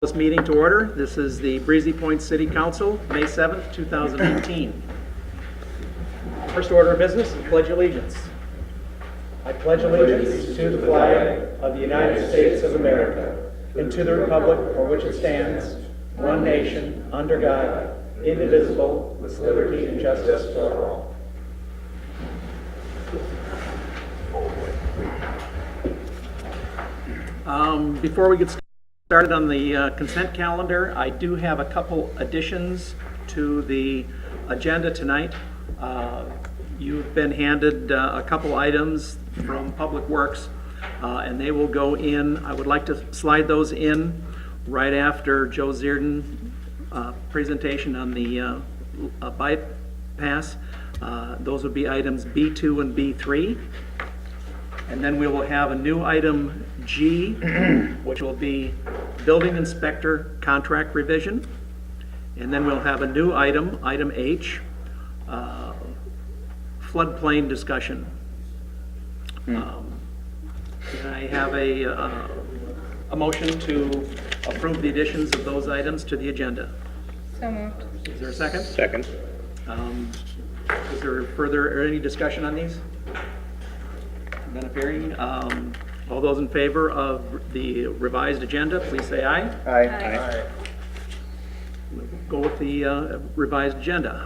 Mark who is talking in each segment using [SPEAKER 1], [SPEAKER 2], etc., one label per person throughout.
[SPEAKER 1] This meeting to order. This is the Breezy Point City Council, May 7th, 2018. First order of business is pledge allegiance. I pledge allegiance to the flag of the United States of America and to the republic for which it stands, one nation, under God, indivisible, with liberty and justice for all. Before we get started on the consent calendar, I do have a couple additions to the agenda tonight. You've been handed a couple items from Public Works, and they will go in. I would like to slide those in right after Joe Zierden presentation on the bypass. Those would be items B2 and B3. And then we will have a new item G, which will be building inspector contract revision. And then we'll have a new item, item H, floodplain discussion. Can I have a motion to approve the additions of those items to the agenda?
[SPEAKER 2] So moved.
[SPEAKER 1] Is there a second?
[SPEAKER 3] Second.
[SPEAKER 1] Is there further or any discussion on these? None appearing. All those in favor of the revised agenda, please say aye.
[SPEAKER 3] Aye.
[SPEAKER 1] Go with the revised agenda.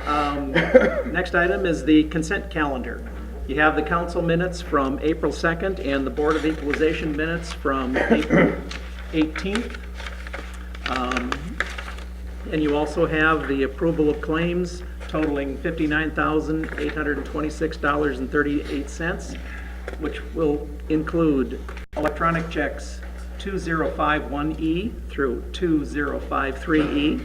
[SPEAKER 1] Next item is the consent calendar. You have the council minutes from April 2nd and the Board of Equalization minutes from April 18th. And you also have the approval of claims totaling $59,826.38, which will include electronic checks 2051E through 2053E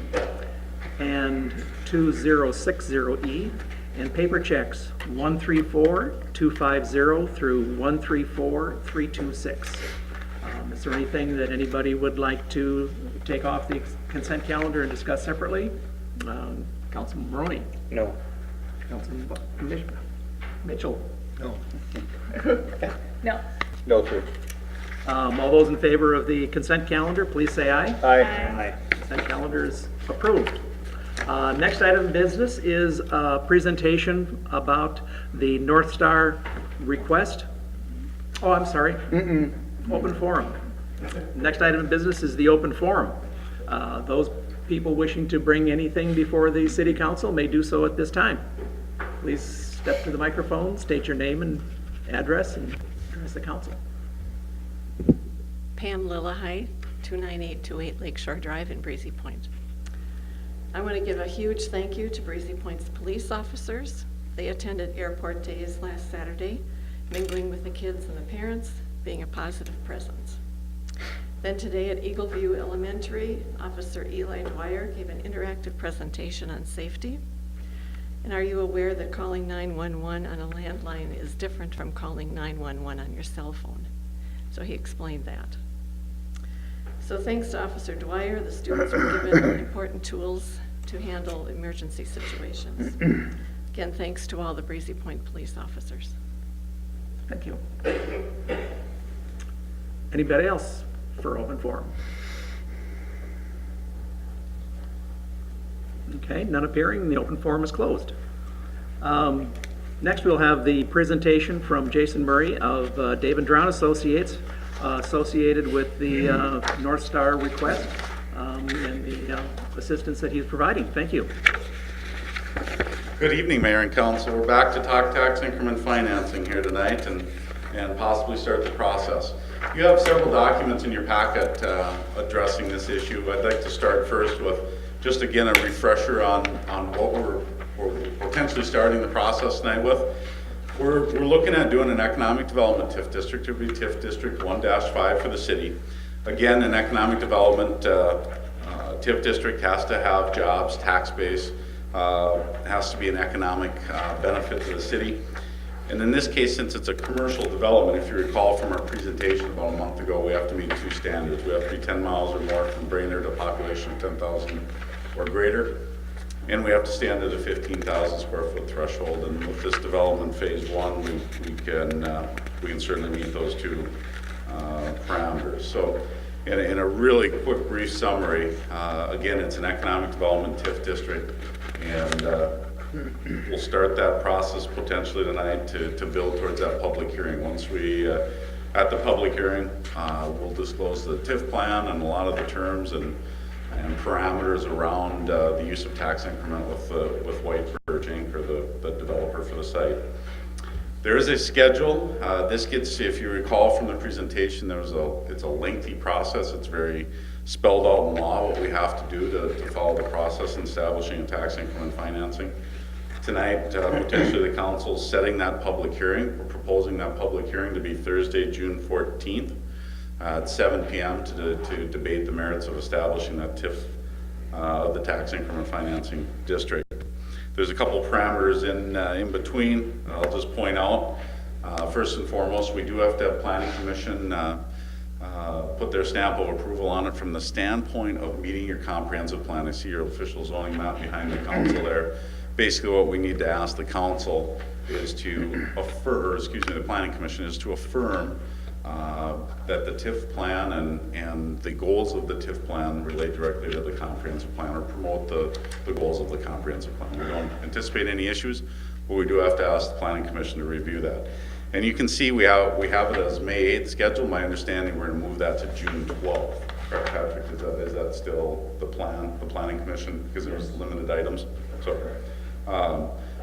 [SPEAKER 1] and 2060E, and paper checks 134250 through 134326. Is there anything that anybody would like to take off the consent calendar and discuss separately? Councilman Maroney?
[SPEAKER 3] No.
[SPEAKER 1] Councilman Mitchell?
[SPEAKER 2] No.
[SPEAKER 3] No, sir.
[SPEAKER 1] All those in favor of the consent calendar, please say aye.
[SPEAKER 3] Aye.
[SPEAKER 1] Consent calendar is approved. Next item of business is a presentation about the North Star request. Oh, I'm sorry. Open forum. Next item of business is the open forum. Those people wishing to bring anything before the city council may do so at this time. Please step to the microphone, state your name and address, and address the council.
[SPEAKER 4] Pam Lillahide, 29828 Lakeshore Drive in Breezy Point. I want to give a huge thank you to Breezy Point's police officers. They attended airport days last Saturday, mingling with the kids and the parents, being a positive presence. Then today at Eagle View Elementary, Officer Eli Dwyer gave an interactive presentation on safety. And are you aware that calling 911 on a landline is different from calling 911 on your cell phone? So he explained that. So thanks to Officer Dwyer, the students were given important tools to handle emergency situations. Again, thanks to all the Breezy Point police officers.
[SPEAKER 1] Thank you. Anybody else for open forum? Okay, none appearing. The open forum is closed. Next, we'll have the presentation from Jason Murray of Dave and Drown Associates, associated with the North Star request and the assistance that he's providing. Thank you.
[SPEAKER 5] Good evening, Mayor and Council. We're back to talk tax increment financing here tonight and possibly start the process. You have several documents in your packet addressing this issue. I'd like to start first with just again a refresher on what we're potentially starting the process tonight with. We're looking at doing an economic development TIF district. It would be TIF district 1-5 for the city. Again, an economic development TIF district has to have jobs, tax base, has to be an economic benefit to the city. And in this case, since it's a commercial development, if you recall from our presentation about a month ago, we have to meet two standards. We have to be 10 miles or more from Brainerd to a population of 10,000 or greater. And we have to stand at a 15,000 square foot threshold. And with this development phase one, we can certainly meet those two parameters. So In a really quick, brief summary, again, it's an economic development TIF district, and we'll start that process potentially tonight to build towards that public hearing. Once we, at the public hearing, we'll disclose the TIF plan and a lot of the terms and parameters around the use of tax increment with White Birch Inc., or the developer for the site. There is a schedule. This gets, if you recall from the presentation, it's a lengthy process. It's very spelled out in law what we have to do to follow the process in establishing a tax increment financing. Tonight, potentially the council is setting that public hearing. We're proposing that public hearing to be Thursday, June 14th at 7 p.m. to debate the merits of establishing that TIF of the tax increment financing district. There's a couple parameters in between. I'll just point out, first and foremost, we do have to have Planning Commission put their stamp of approval on it from the standpoint of meeting your comprehensive plan. I see your official zoning map behind the council there. Basically what we need to ask the council is to the Planning Commission is to affirm that the TIF plan and the goals of the TIF plan relate directly to the comprehensive plan, or promote the goals of the comprehensive plan. We don't anticipate any issues, but we do have to ask the Planning Commission to review that. And you can see we have it as May 8th scheduled. My understanding, we're going to move that to June 12th. Correct, Patrick? Is that still the plan, the Planning Commission? Because there's limited items.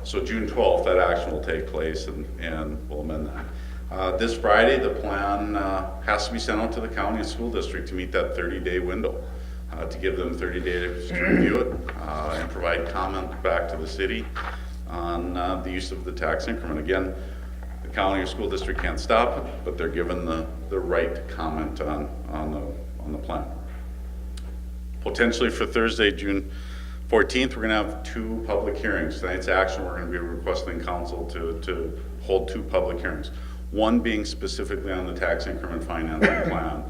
[SPEAKER 5] So June 12th, that action will take place, and we'll amend that. This Friday, the plan has to be sent out to the county and school district to meet that 30-day window, to give them 30 days to review it and provide comment back to the city on the use of the tax increment. Again, the county or school district can't stop it, but they're given the right to comment on the plan. Potentially for Thursday, June 14th, we're going to have 2 public hearings. Tonight's action, we're going to be requesting council to hold 2 public hearings. One being specifically on the tax increment financing plan,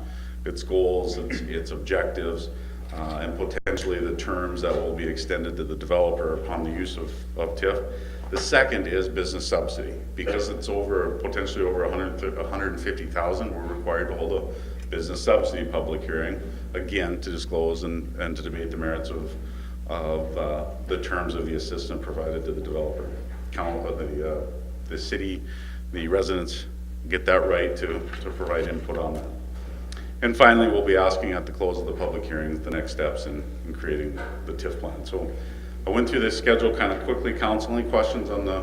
[SPEAKER 5] its goals, its objectives, and potentially the terms that will be extended to the developer upon the use of TIF. The second is business subsidy. Because it's potentially over 150,000, we're required to hold a business subsidy public hearing, again, to disclose and to debate the merits of the terms of the assistance provided to the developer. The city, the residents get that right to provide input on that. And finally, we'll be asking at the close of the public hearing the next steps in creating the TIF plan. So I went through this schedule kind of quickly. Council, any questions on the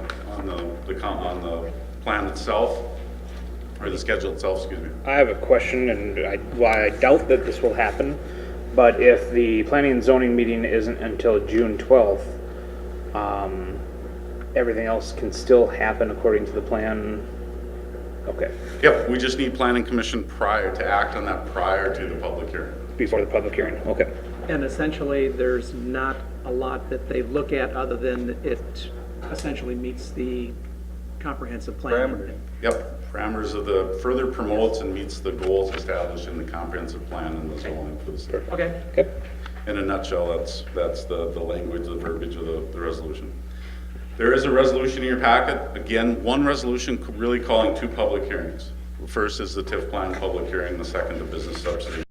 [SPEAKER 5] plan itself, or the schedule itself, excuse me?
[SPEAKER 2] I have a question, and while I doubt that this will happen, but if the planning and zoning meeting isn't until June 12th, everything else can still happen according to the plan? Okay.
[SPEAKER 5] Yep, we just need Planning Commission to act on that prior to the public hearing.
[SPEAKER 2] Before the public hearing, okay.
[SPEAKER 1] And essentially, there's not a lot that they look at other than it essentially meets the comprehensive plan.
[SPEAKER 5] Yep, parameters of the further promotes and meets the goals established in the comprehensive plan and the zoning for the state.
[SPEAKER 1] Okay.
[SPEAKER 2] Okay.
[SPEAKER 5] In a nutshell, that's the language, the verbiage of the resolution. There is a resolution in your packet. Again, one resolution really calling 2 public hearings. The first is the TIF plan public hearing, the second the business subsidy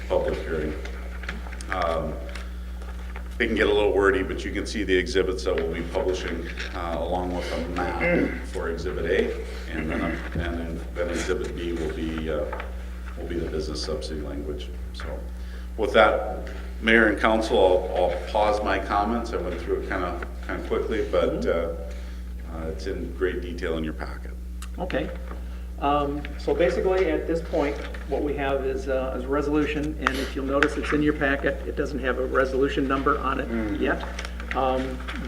[SPEAKER 5] public hearing. They can get a little wordy, but you can see the exhibits that we'll be publishing along with a map for Exhibit A, and then Exhibit B will be the business subsidy language. So, with that, Mayor and Council, I'll pause my comments. I went through it kind of quickly, but it's in great detail in your packet.
[SPEAKER 1] Okay. So basically, at this point, what we have is a resolution, and if you'll notice, it's in your packet. It doesn't have a resolution number on it yet.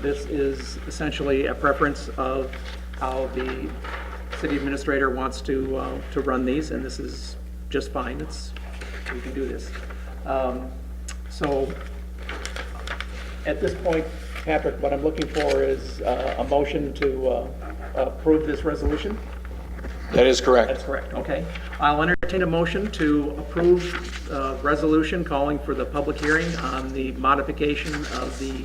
[SPEAKER 1] This is essentially a preference of how the city administrator wants to run these, and this is just fine. We can do this. So at this point, Patrick, what I'm looking for is a motion to approve this resolution.
[SPEAKER 3] That is correct.
[SPEAKER 1] That's correct, okay. I'll entertain a motion to approve resolution calling for the public hearing on the modification of the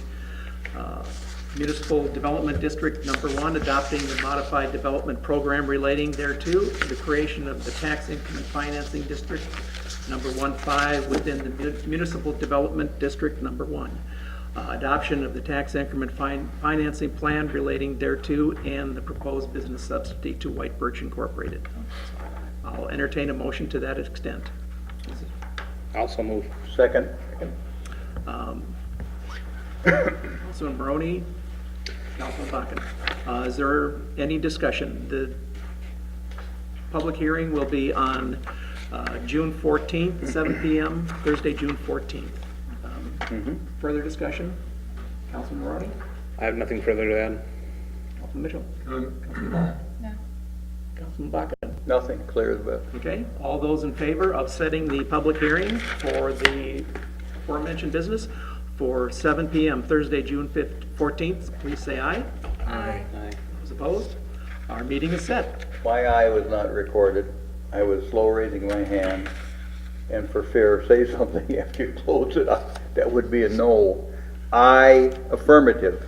[SPEAKER 1] Municipal Development District Number 1, adopting the modified development program relating thereto, the creation of the tax increment financing district number 15 within the Municipal Development District number 1. Adoption of the tax increment financing plan relating thereto and the proposed business subsidy to White Birch Incorporated. I'll entertain a motion to that extent.
[SPEAKER 2] Also move.
[SPEAKER 6] Second.
[SPEAKER 1] Councilman Maroney, Councilman Bakken. Is there any discussion? The public hearing will be on June 14th, 7 p.m., Thursday, June 14th. Further discussion? Councilman Maroney?
[SPEAKER 2] I have nothing further to add.
[SPEAKER 1] Councilman Mitchell? Councilman Bakken?
[SPEAKER 6] Nothing, clear as bell.
[SPEAKER 1] Okay, all those in favor of setting the public hearing for the aforementioned business for 7 p.m. Thursday, June 14th, please say aye.
[SPEAKER 4] Aye.
[SPEAKER 1] Those opposed? Our meeting is set.
[SPEAKER 6] My eye was not recorded. I was slow raising my hand. And for fear, say something after you close it up. That would be a no. Aye, affirmative.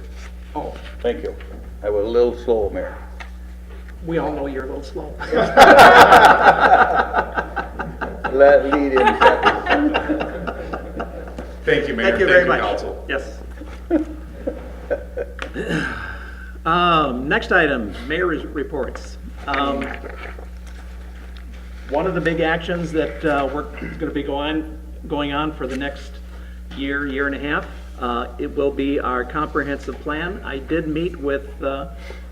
[SPEAKER 1] Oh,
[SPEAKER 6] Thank you. I was a little slow, Mayor.
[SPEAKER 1] we all know you're a little slow.
[SPEAKER 6] Let lead in second.
[SPEAKER 5] Thank you, Mayor.
[SPEAKER 1] Thank you very much.
[SPEAKER 5] Council.
[SPEAKER 1] Yes. Next item, mayor's reports. One of the big actions that we're going to be going on for the next year and a half, it will be our comprehensive plan. I did meet with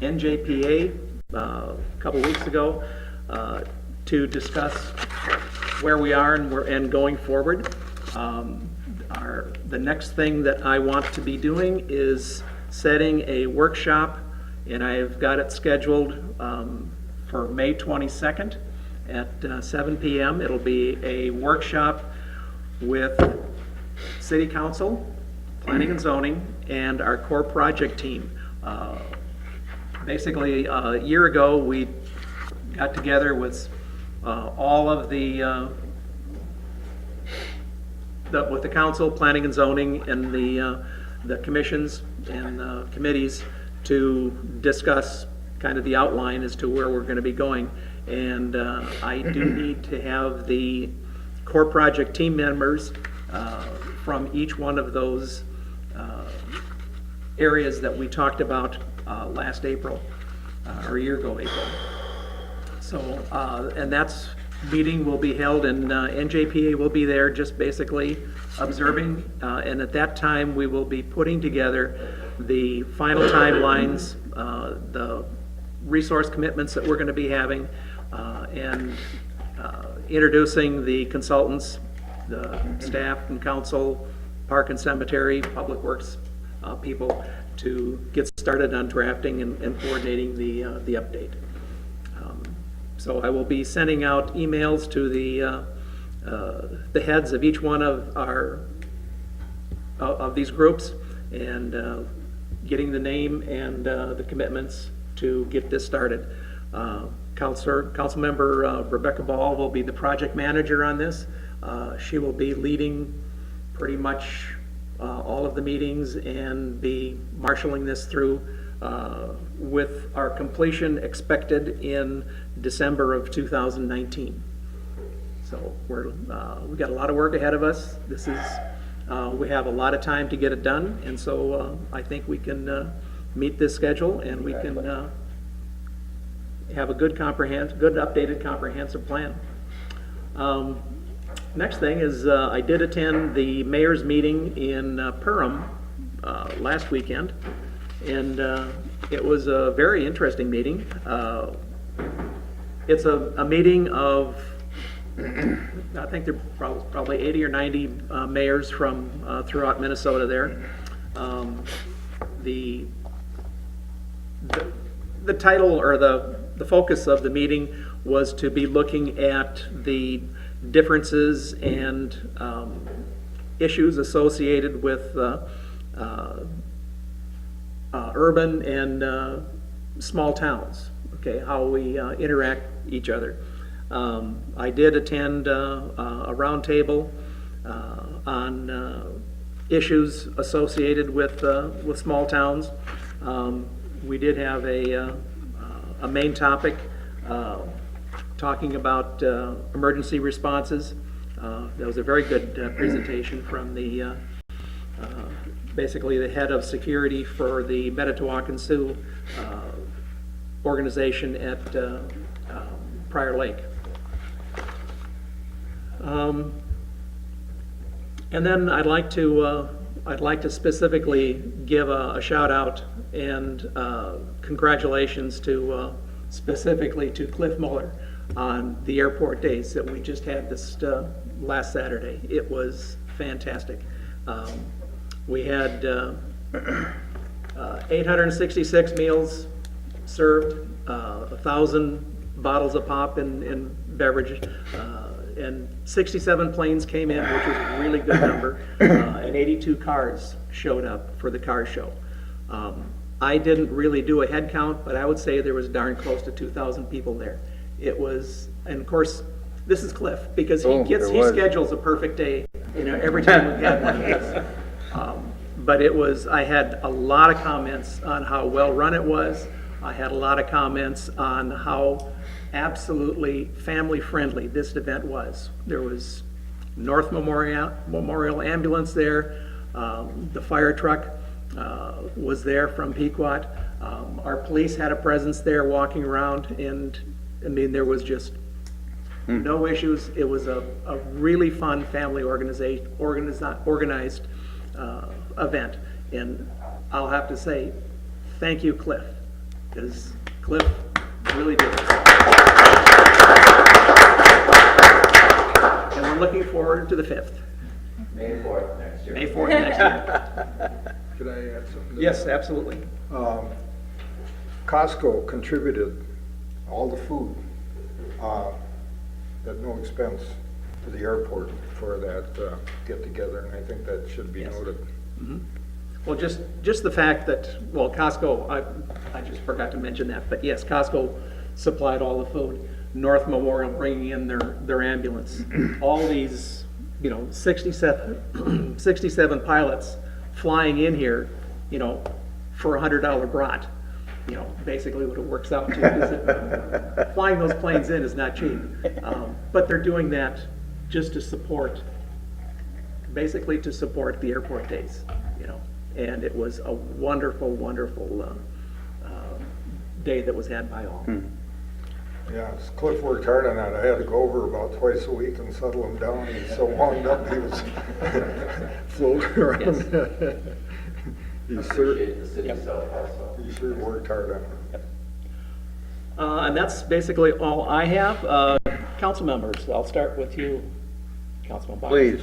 [SPEAKER 1] NJPA a couple weeks ago to discuss where we are and going forward. The next thing that I want to be doing is setting a workshop, and I've got it scheduled for May 22nd at 7 p.m. It'll be a workshop with City Council, Planning and Zoning, and our core project team. Basically, a year ago, we got together with all of with the council, planning and zoning, and the commissions and committees to discuss kind of the outline as to where we're going to be going. And I do need to have the core project team members from each one of those areas that we talked about last April, or a year ago April. So, and that's meeting will be held, and NJPA will be there just basically observing, and at that time we will be putting together the final timelines, the resource commitments that we're going to be having, and introducing the consultants, the staff and council, park and cemetery, public works people to get started on drafting and coordinating the update. So I will be sending out emails to the heads of each one of these groups, and getting the name and the commitments to get this started. Councilmember Rebecca Ball will be the project manager on this. She will be leading pretty much all of the meetings and be marshaling this through with our completion expected in December of 2019. So we got a lot of work ahead of us. This is we have a lot of time to get it done, and so I think we can meet this schedule, and we can have a good updated comprehensive plan. Next thing is I did attend the mayor's meeting in Perham last weekend, and it was a very interesting meeting. It's a meeting of, I think there are probably 80 or 90 mayors from throughout Minnesota there. The title, or the focus of the meeting was to be looking at the differences and issues associated with urban and small towns, okay, how we interact each other. I did attend a roundtable on issues associated with small towns. We did have a main topic talking about emergency responses That was a very good presentation from the basically the head of security for the Metatawakan Sioux organization at Prior Lake. And then I'd like to specifically give a shout out and congratulations to specifically to Cliff Muller on the airport days that we just had this last Saturday. It was fantastic. We had 866 meals served, 1,000 bottles of pop in beverage, and 67 planes came in, which was a really good number, and 82 cars showed up for the car show. I didn't really do a head count, but I would say there was darn close to 2,000 people there. It was, and of course, this is Cliff, because he schedules a perfect day, every time we've had one of these. But it was, I had a lot of comments on how well run it was. I had a lot of comments on how absolutely family friendly this event was. There was North Memorial Ambulance there. The fire truck was there from Pequot. Our police had a presence there walking around, and I mean, there was just no issues. It was a really fun family organized event. And I'll have to say, thank you, Cliff, because Cliff really did it. And we're looking forward to the 5th.
[SPEAKER 7] May 4th next year.
[SPEAKER 1] May 4th next year.
[SPEAKER 8] Could I add something? to
[SPEAKER 1] Yes,
[SPEAKER 8] that?
[SPEAKER 1] absolutely.
[SPEAKER 8] Costco contributed all the food at no expense to the airport for that get-together, and I think that should be
[SPEAKER 1] Yes.
[SPEAKER 8] noted.
[SPEAKER 1] Well, just the fact that, well, Costco, I just forgot to mention that, but yes, Costco supplied all the food. North Memorial bringing in their ambulance. All these, 67 pilots flying in here, for $100 brat. Basically what it works out to is that flying those planes in is not cheap. But they're doing that just to support, basically to support the airport days, And it was a wonderful, wonderful day that was had by all.
[SPEAKER 8] Yeah, Cliff worked hard on that. I had to go over about twice a week and settle him down. He was so wound up, he was floating around. He
[SPEAKER 7] Appreciate the city itself also.
[SPEAKER 8] sure worked hard on it.
[SPEAKER 1] And that's basically all I have. Council members, I'll start with you, Councilman Box.
[SPEAKER 6] Please.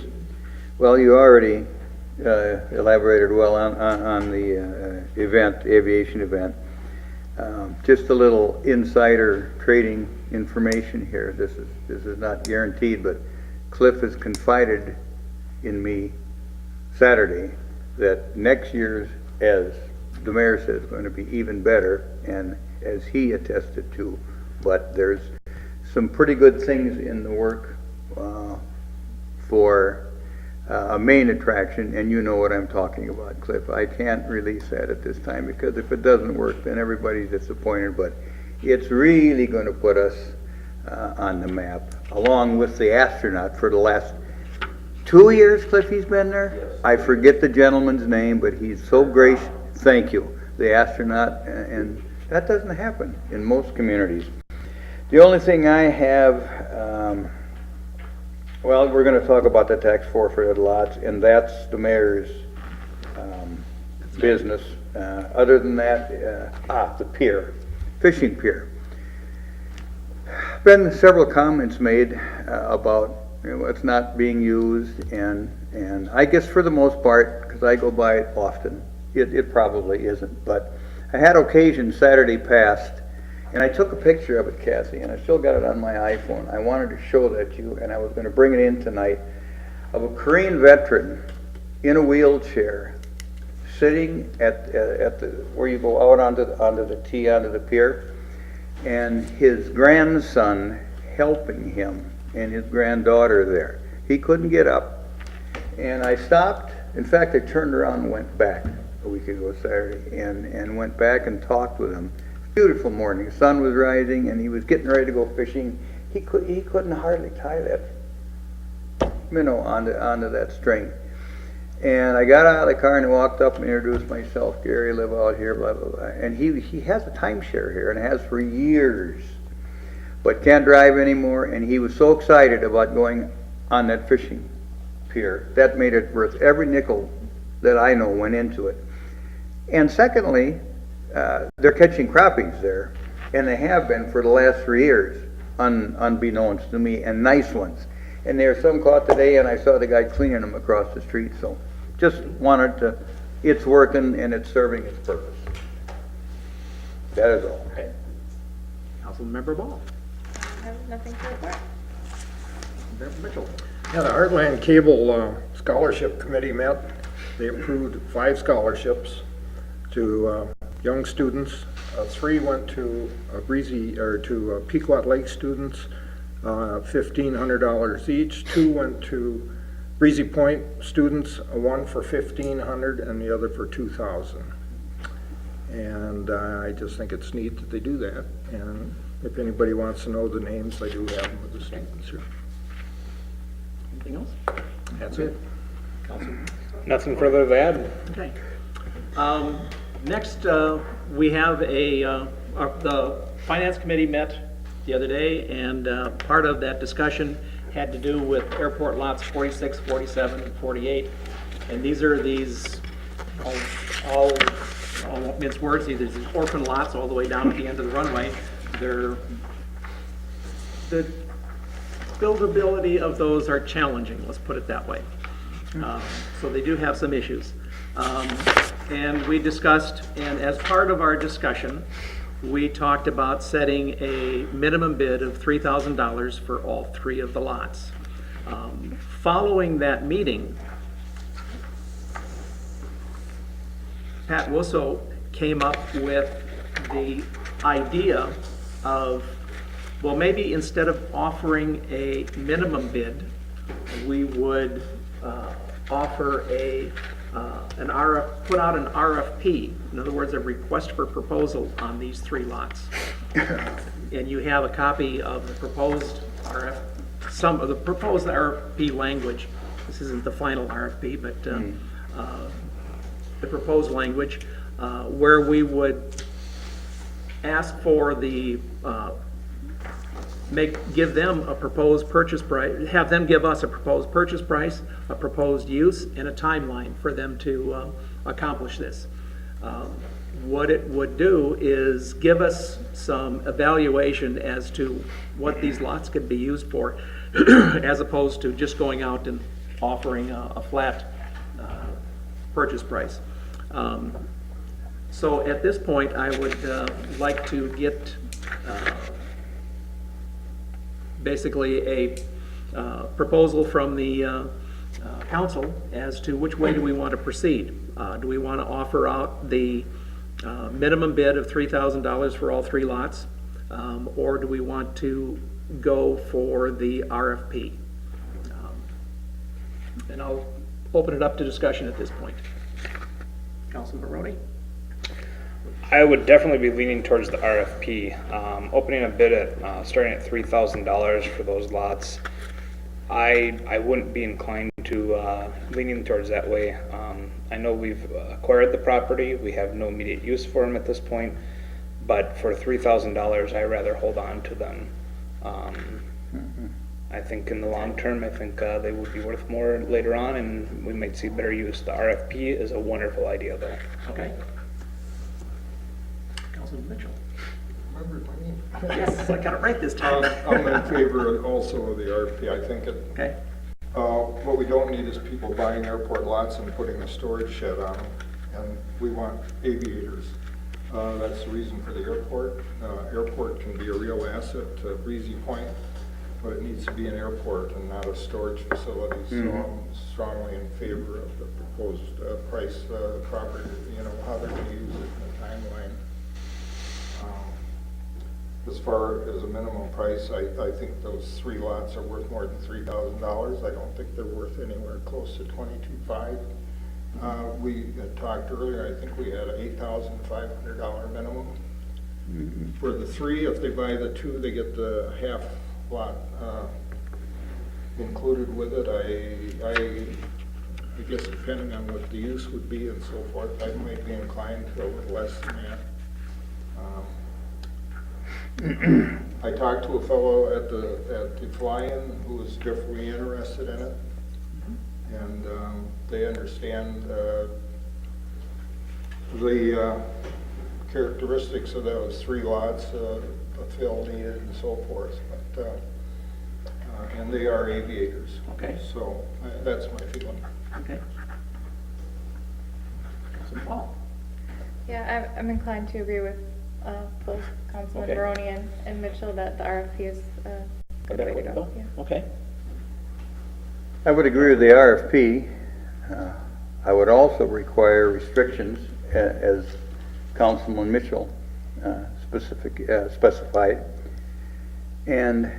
[SPEAKER 6] Well, you already elaborated well on the aviation event. Just a little insider trading information here. This is not guaranteed, but Cliff has confided in me Saturday that next year's, as the mayor says, is going to be even better, and as he attested to. But there's some pretty good things in the work for a main attraction, and you know what I'm talking about, Cliff. I can't release that at this time, because if it doesn't work, then everybody's disappointed, but it's really going to put us on the map, along with the astronaut for the last 2 years, Cliff, he's been there?
[SPEAKER 7] Yes.
[SPEAKER 6] I forget the gentleman's name, but he's so gracious. Thank you. The astronaut, and that doesn't happen in most communities. The only thing I have, well, we're going to talk about the tax forfeited lots, and that's the mayor's business. Other than that, the pier, fishing pier. Been several comments made about it's not being used, and I guess for the most part, because I go by it often, it probably isn't. But I had occasion Saturday past, and I took a picture of it, Kathy, and I still got it on my iPhone. I wanted to show that to you, and I was going to bring it in tonight, of a Korean veteran in a wheelchair sitting at the where you go out onto the pier, and his grandson helping him, and his granddaughter there. He couldn't get up, and I stopped. In fact, I turned around and went back a week ago Saturday, and went back and talked with him. Beautiful morning. The sun was rising, and he was getting ready to go fishing. He couldn't hardly tie that minnow onto that string. And I got out of the car and walked up and introduced myself. Gary, live out here, blah, blah, blah. And he has a timeshare here and has for years, but can't drive anymore. And he was so excited about going on that fishing pier. That made it worth every nickel that I know went into it. And secondly, they're catching crappies there, and they have been for the last 3 years, unbeknownst to me, and nice ones. And there's some caught today, and I saw the guy cleaning them across the street. So just wanted to, it's working and it's serving its purpose. That is all.
[SPEAKER 1] Okay. Councilmember Ball.
[SPEAKER 9] I have nothing to report.
[SPEAKER 1] Member Mitchell.
[SPEAKER 8] Yeah, the Heartland Cable Scholarship Committee met. They approved 5 scholarships to young students. 3 went to Breezy, or to Pequot Lake students, $1,500 each. 2 went to Breezy Point students, one for $1,500 and the other for $2,000. And I just think it's neat that they do that. And if anybody wants to know the names, I do have them with the students here.
[SPEAKER 1] Anything else?
[SPEAKER 8] That's it.
[SPEAKER 1] Council.
[SPEAKER 2] Nothing further to add.
[SPEAKER 1] Okay. Next, we have the Finance Committee met the other day, and part of that discussion had to do with airport lots 46, 47, and 48. And these are all I won't mince words, these orphan lots all the way down at the end of the runway. The buildability of those are challenging, let's put it that way. So they do have some issues. And we discussed, and as part of our discussion, we talked about setting a minimum bid of $3,000 for all 3 of the lots. Following that meeting, Pat Wusso came up with the idea of, well, maybe instead of offering a minimum bid, we would offer put out an RFP. In other words, a request for proposal on these 3 lots. And you have a copy of the proposed some of the proposed RFP language. This isn't the final RFP, but the proposed language, where we would ask for the give them a proposed purchase price, have them give us a proposed purchase price, a proposed use, and a timeline for them to accomplish this. What it would do is give us some evaluation as to what these lots could be used for, as opposed to just going out and offering a flat purchase price. So at this point, I would like to get basically a proposal from the council as to which way do we want to proceed. Do we want to offer out the minimum bid of $3,000 for all 3 lots, or do we want to go for the RFP? And I'll open it up to discussion at this point. Councilman Barone?
[SPEAKER 2] I would definitely be leaning towards the RFP. Opening a bid at starting at $3,000 for those lots, I wouldn't be inclined to leaning towards that way. I know we've acquired the property, we have no immediate use for them at this point, but for $3,000, I'd rather hold on to them. I think in the long term, I think they would be worth more later on, and we might see better use. The RFP is a wonderful idea, though.
[SPEAKER 1] Okay. Councilman Mitchell?
[SPEAKER 8] Remember my name?
[SPEAKER 1] Yes, I got it right this time.
[SPEAKER 8] I'm in favor also of the RFP. I think
[SPEAKER 1] Okay.
[SPEAKER 8] what we don't need is people buying airport lots and putting a storage shed on them. And we want aviators. That's the reason for the airport. Airport can be a real asset to Breezy Point, but it needs to be an airport and not a storage facility. So I'm strongly in favor of the proposed price, property, how they're going to use it in the timeline. As far as a minimum price, I think those 3 lots are worth more than $3,000. I don't think they're worth anywhere close to $22,500. We had talked earlier, I think we had an $8,500 minimum. For the 3, if they buy the 2, they get the half lot included with it. I guess depending on what the use would be and so forth, I might be inclined to a little less than that. I talked to a fellow at the fly-in who was definitely interested in it, and they understand the characteristics of those 3 lots, a fill needed and so forth, but and they are aviators.
[SPEAKER 1] Okay.
[SPEAKER 8] So that's my feeling.
[SPEAKER 1] Okay. So Paul?
[SPEAKER 9] Yeah, I'm inclined to agree with both Councilman
[SPEAKER 1] Okay.
[SPEAKER 9] Barone and Mitchell that the RFP is a good way to go. Yeah.
[SPEAKER 1] Okay.
[SPEAKER 6] I would agree with the RFP. I would also require restrictions, as Councilman Mitchell specified. And,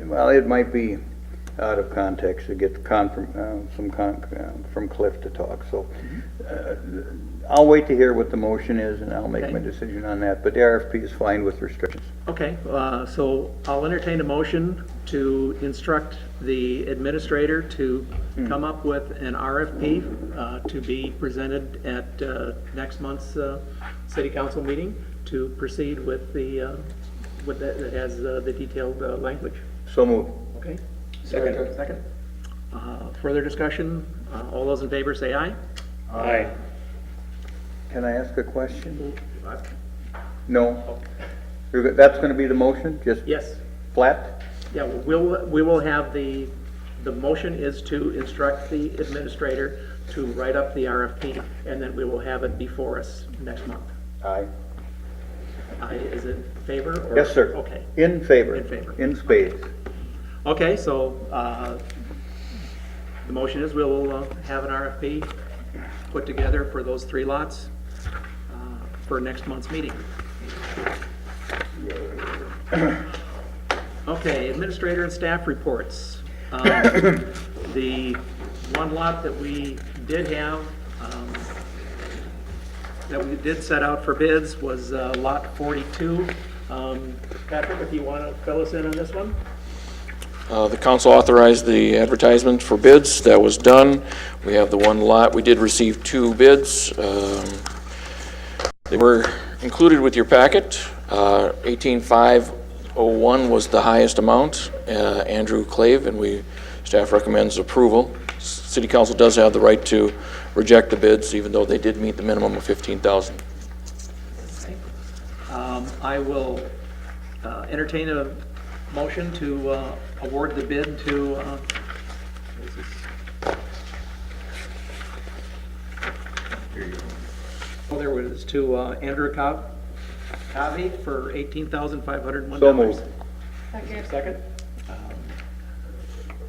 [SPEAKER 6] well, it might be out of context to get from Cliff to talk, so I'll wait to hear what the motion is, and I'll make
[SPEAKER 1] Okay.
[SPEAKER 6] my decision on that, but the RFP is fine with restrictions.
[SPEAKER 1] Okay, so I'll entertain a motion to instruct the administrator to come up with an RFP to be presented at next month's city council meeting to proceed with with that has the detailed language.
[SPEAKER 6] So moved.
[SPEAKER 1] Okay? Second. Further discussion? All those in favor say aye.
[SPEAKER 2] Aye.
[SPEAKER 6] Can I ask a question? No? That's going to be the motion, just
[SPEAKER 1] Yes.
[SPEAKER 6] flat?
[SPEAKER 1] Yeah, we will have the motion is to instruct the administrator to write up the RFP, and then we will have it before us next month.
[SPEAKER 6] Aye.
[SPEAKER 1] Is it in favor? Or-
[SPEAKER 6] Yes, sir.
[SPEAKER 1] Okay.
[SPEAKER 6] In favor.
[SPEAKER 1] In favor.
[SPEAKER 6] In spades.
[SPEAKER 1] Okay, so the motion is we'll have an RFP put together for those 3 lots for next month's meeting. Okay, administrator and staff reports. The 1 lot that we did have, that we did set out for bids was lot 42. Patrick, if you want to fill us in on this one?
[SPEAKER 3] The council authorized the advertisement for bids. That was done. We have the 1 lot. We did receive 2 bids. They were included with your packet. 18,501 was the highest amount, Andrew Clave, and staff recommends approval. City council does have the right to reject the bids, even though they did meet the minimum of 15,000.
[SPEAKER 1] Okay. I will entertain a motion to award the bid to, what is this? Oh, there was to Andrew Covey for $18,501.
[SPEAKER 6] So moved.
[SPEAKER 9] Second.
[SPEAKER 1] Second.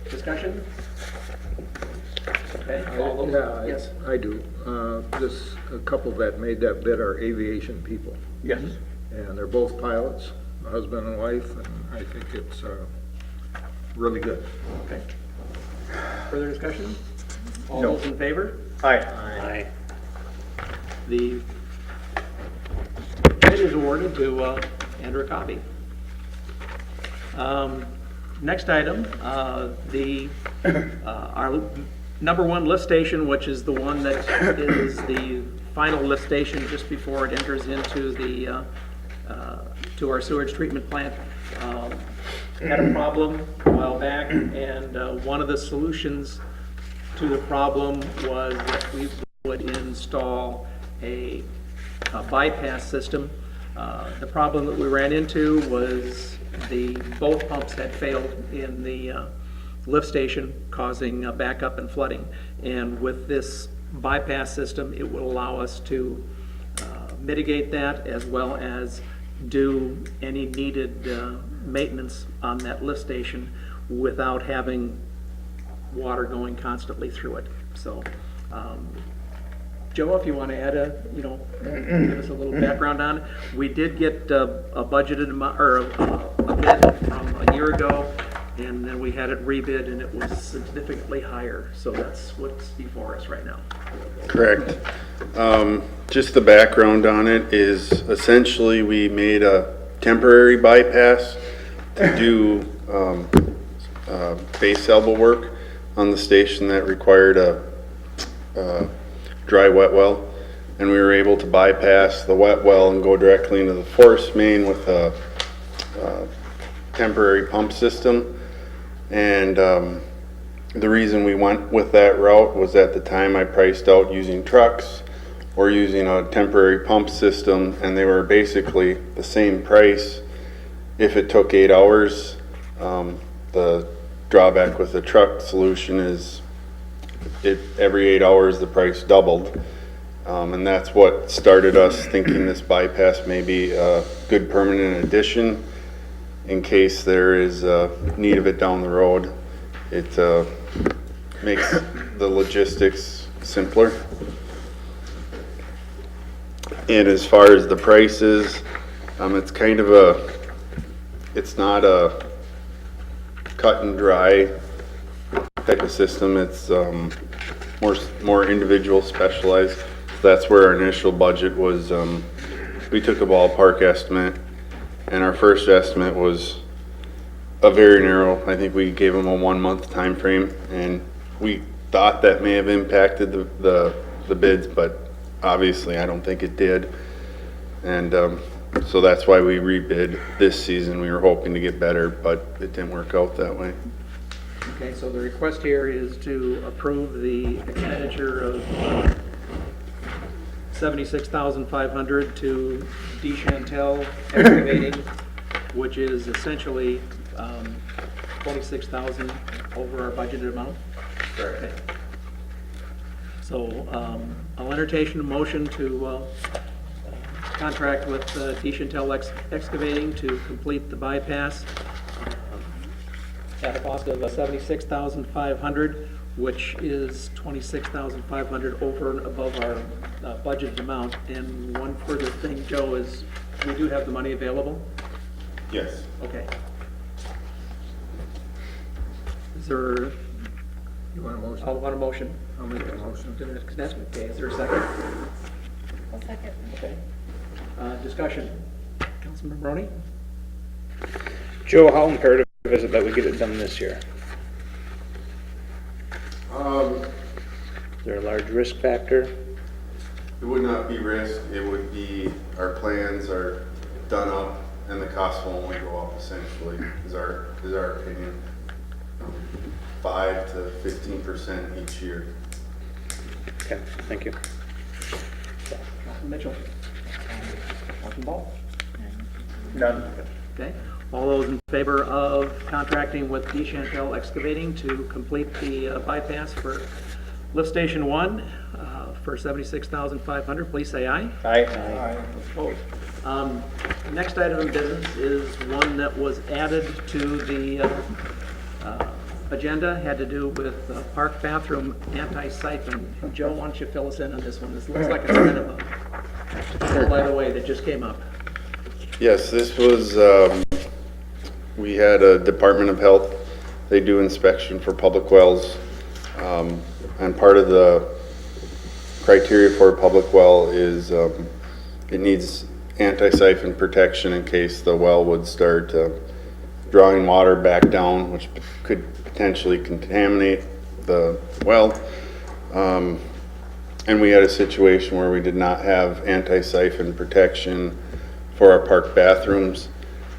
[SPEAKER 1] Discussion? Okay. All those-
[SPEAKER 8] Yeah,
[SPEAKER 1] Yes.
[SPEAKER 8] I do. This, a couple that made that bid are aviation people,
[SPEAKER 6] Yes.
[SPEAKER 8] and they're both pilots, husband and wife, and I think it's really good.
[SPEAKER 1] Okay. Further discussion? All
[SPEAKER 6] No.
[SPEAKER 1] those in favor?
[SPEAKER 6] Aye.
[SPEAKER 2] Aye.
[SPEAKER 1] The bid is awarded to Andrew Covey. Next item, our number 1 lift station, which is the one that is the final lift station just before it enters into the to our sewage treatment plant, had a problem a while back, and one of the solutions to the problem was that we would install a bypass system. The problem that we ran into was both pumps had failed in the lift station, causing backup and flooding. And with this bypass system, it will allow us to mitigate that, as well as do any needed maintenance on that lift station without having water going constantly through it. So, Joe, if you want to add give us a little background on it. We did get a budgeted amount, or a bid from a year ago, and then we had it rebid, and it was significantly higher. So that's what's before us right now.
[SPEAKER 10] Correct. Just the background on it is essentially we made a temporary bypass to do base elbow work on the station that required a dry wet well, and we were able to bypass the wet well and go directly into the force main with a temporary pump system. And the reason we went with that route was at the time I priced out using trucks or using a temporary pump system, and they were basically the same price if it took 8 hours. The drawback with the truck solution is every 8 hours the price doubled. And that's what started us thinking this bypass may be a good permanent addition in case there is need of it down the road. It makes the logistics simpler. And as far as the prices, it's kind of it's not a cut and dry type of system. It's more individual, specialized. That's where our initial budget was. We took a ballpark estimate, and our first estimate was a very narrow. I think we gave them a 1 month time frame, and we thought that may have impacted the bids, but obviously I don't think it did. And so that's why we rebid this season. We were hoping to get better, but it didn't work out that way.
[SPEAKER 1] Okay, so the request here is to approve the expenditure of $76,500 to D. Chantel Excavating, which is essentially $26,000 over our budgeted amount. Okay. So I'll entertain a motion to contract with D. Chantel Excavating to complete the bypass at a cost of $76,500, which is $26,500 over and above our budgeted amount. And one further thing, Joe, is we do have the money available?
[SPEAKER 10] Yes.
[SPEAKER 1] Okay. Is there,
[SPEAKER 8] You want a motion?
[SPEAKER 1] I want a motion.
[SPEAKER 8] I'll make a motion.
[SPEAKER 1] That's okay. Is there a second?
[SPEAKER 9] I'll second.
[SPEAKER 1] Okay. Discussion. Councilman Maroney?
[SPEAKER 2] Joe, how imperative is it that we get it done this year? Is there a large risk factor?
[SPEAKER 10] It would not be risk. It would be our plans are done up, and the cost will only go up. Essentially, is our opinion. 5 to 15% each year.
[SPEAKER 2] Okay, thank you.
[SPEAKER 1] Councilman Mitchell? Councilman Ball?
[SPEAKER 6] None.
[SPEAKER 1] Okay. All those in favor of contracting with D. Chantel Excavating to complete the bypass for Lift Station 1 for $76,500, please say aye.
[SPEAKER 6] Aye.
[SPEAKER 1] Opposed. Next item of business is one that was added to the agenda, had to do with park bathroom anti-siphon. Joe, why don't you fill us in on this one? This looks like it's kind of a by the way that just came up.
[SPEAKER 10] Yes, this was, we had a Department of Health, they do inspection for public wells. And part of the criteria for a public well is it needs anti-siphon protection in case the well would start drawing water back down, which could potentially contaminate the well. And we had a situation where we did not have anti-siphon protection for our park bathrooms.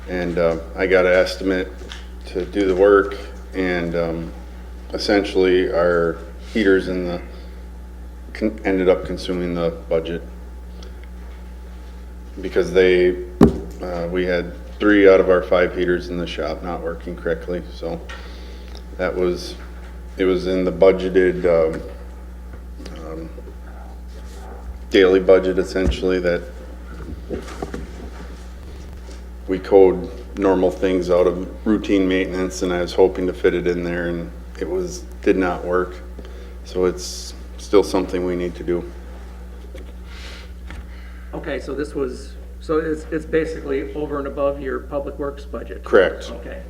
[SPEAKER 10] And I got an estimate to do the work, and essentially our heaters in the ended up consuming the budget because we had 3 out of our 5 heaters in the shop not working correctly. So it was in the budgeted daily budget, essentially, that we code normal things out of routine maintenance, and I was hoping to fit it in there, and it did not work. So it's still something we need to do.
[SPEAKER 1] Okay, so it's basically over and above your public works budget?
[SPEAKER 10] Correct.
[SPEAKER 1] Okay.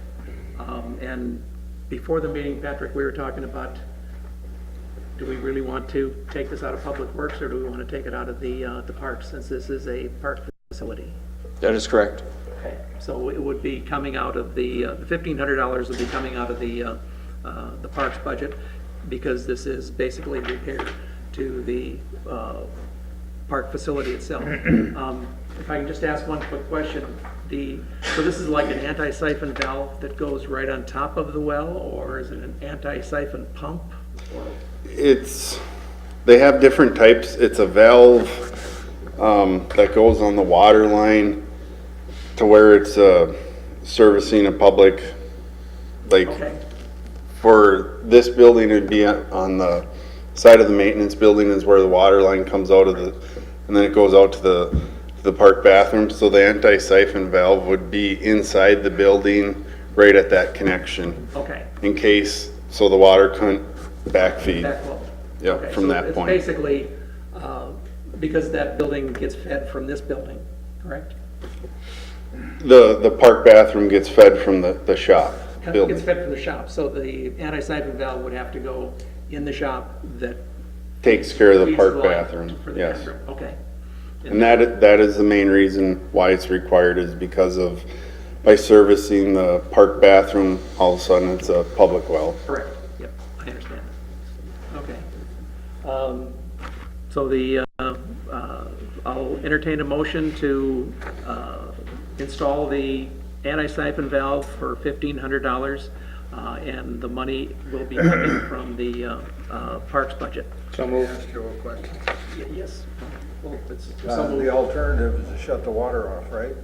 [SPEAKER 1] And before the meeting, Patrick, we were talking about, do we really want to take this out of public works, or do we want to take it out of the park, since this is a park facility?
[SPEAKER 3] That is correct.
[SPEAKER 1] Okay, so it would be coming out of the $1,500 would be coming out of the parks budget, because this is basically repair to the park facility itself. If I can just ask one quick question, so this is like an anti-siphon valve that goes right on top of the well, or is it an anti-siphon pump?
[SPEAKER 10] They have different types. It's a valve that goes on the water line to where it's servicing a public, like,
[SPEAKER 1] Okay.
[SPEAKER 10] for this building, it'd be on the side of the maintenance building is where the water line comes out of and then it goes out to the park bathroom. So the anti-siphon valve would be inside the building, right at that connection,
[SPEAKER 1] Okay.
[SPEAKER 10] in case, so the water couldn't backfeed.
[SPEAKER 1] Backflow.
[SPEAKER 10] Yeah,
[SPEAKER 1] Okay,
[SPEAKER 10] from
[SPEAKER 1] so
[SPEAKER 10] that
[SPEAKER 1] it's
[SPEAKER 10] point.
[SPEAKER 1] basically, because that building gets fed from this building, correct?
[SPEAKER 10] The park bathroom gets fed from the shop building.
[SPEAKER 1] Gets fed from the shop, so the anti-siphon valve would have to go in the shop that
[SPEAKER 10] Takes care of the
[SPEAKER 1] feeds
[SPEAKER 10] park
[SPEAKER 1] line
[SPEAKER 10] bathroom,
[SPEAKER 1] for the
[SPEAKER 10] yes.
[SPEAKER 1] bathroom. Okay.
[SPEAKER 10] And that is the main reason why it's required, is because of, by servicing the park bathroom, all of a sudden it's a public well.
[SPEAKER 1] Correct, yep, I understand. Okay. So I'll entertain a motion to install the anti-siphon valve for $1,500, and the money will be coming from the parks budget.
[SPEAKER 2] So move.
[SPEAKER 8] Ask you a question.
[SPEAKER 1] Yes. Well, it's
[SPEAKER 8] The alternative is to shut the water off, right?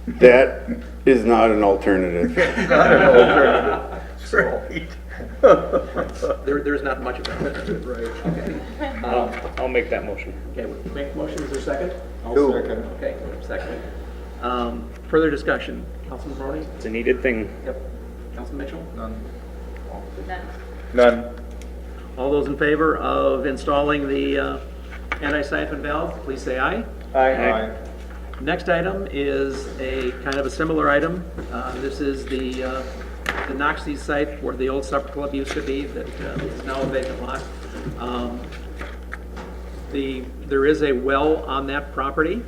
[SPEAKER 10] That is not an alternative.
[SPEAKER 1] There's not much of that.
[SPEAKER 8] Right.
[SPEAKER 2] I'll make that motion.
[SPEAKER 1] Okay, we'll make a motion, is there a second?
[SPEAKER 8] I'll second.
[SPEAKER 1] Okay, second. Further discussion, Councilman Brody?
[SPEAKER 2] It's a needed thing.
[SPEAKER 1] Yep. Councilman Mitchell?
[SPEAKER 8] None.
[SPEAKER 6] None.
[SPEAKER 1] All those in favor of installing the anti-siphon valve, please say aye.
[SPEAKER 8] Aye.
[SPEAKER 1] Next item is a kind of a similar item. This is the Noxie site where the old supper club used to be, that is now a vacant lot. There is a well on that property,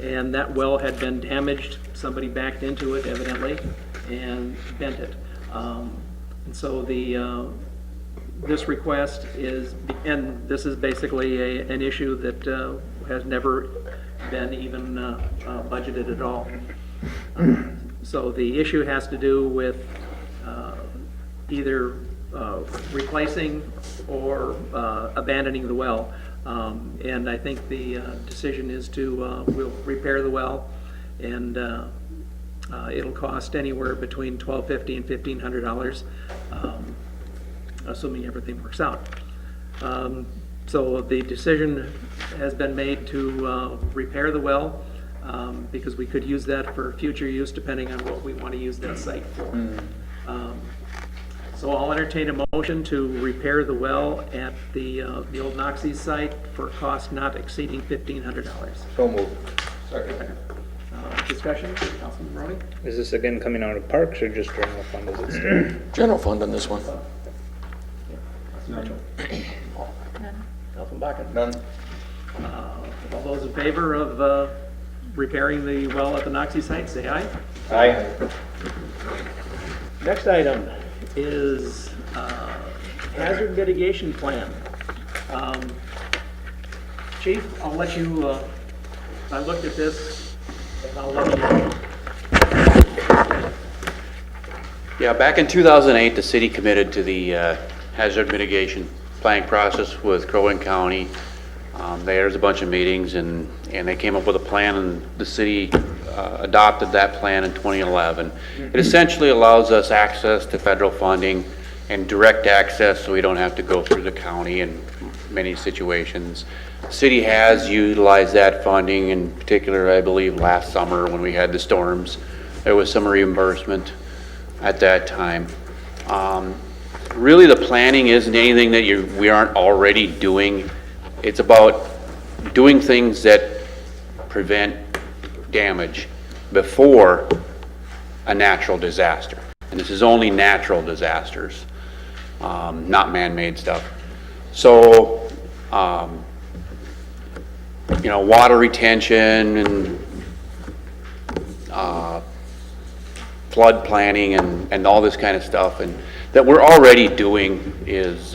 [SPEAKER 1] and that well had been damaged. Somebody backed into it evidently and bent it. And so this request is, and this is basically an issue that has never been even budgeted at all. So the issue has to do with either replacing or abandoning the well. And I think the decision is to, we'll repair the well, and it'll cost anywhere between $1,250 and $1,500, assuming everything works out. So the decision has been made to repair the well, because we could use that for future use depending on what we want to use that site for. So I'll entertain a motion to repair the well at the old Noxie site for cost not exceeding $1,500.
[SPEAKER 6] So moved.
[SPEAKER 8] Second.
[SPEAKER 1] Discussion, Councilman Roney?
[SPEAKER 2] Is this again coming out of parks or just general fund as it stands?
[SPEAKER 3] General fund on this one.
[SPEAKER 1] Councilman Mitchell? Councilman Bakken?
[SPEAKER 6] None.
[SPEAKER 1] All those in favor of repairing the well at the Noxie site, say aye.
[SPEAKER 6] Aye.
[SPEAKER 1] Next item is hazard mitigation plan. Chief, I'll let you, I looked at this, and I'll let you.
[SPEAKER 11] Yeah, back in 2008, the city committed to the hazard mitigation planning process with Crow Wing County. There's a bunch of meetings, and they came up with a plan, and the city adopted that plan in 2011. It essentially allows us access to federal funding and direct access, so we don't have to go through the county in many situations. The city has utilized that funding, in particular, I believe, last summer when we had the storms. There was some reimbursement at that time. Really, the planning isn't anything that we aren't already doing. It's about doing things that prevent damage before a natural disaster. And this is only natural disasters, not man-made stuff. So, water retention and flood planning and all this kind of stuff, and that we're already doing is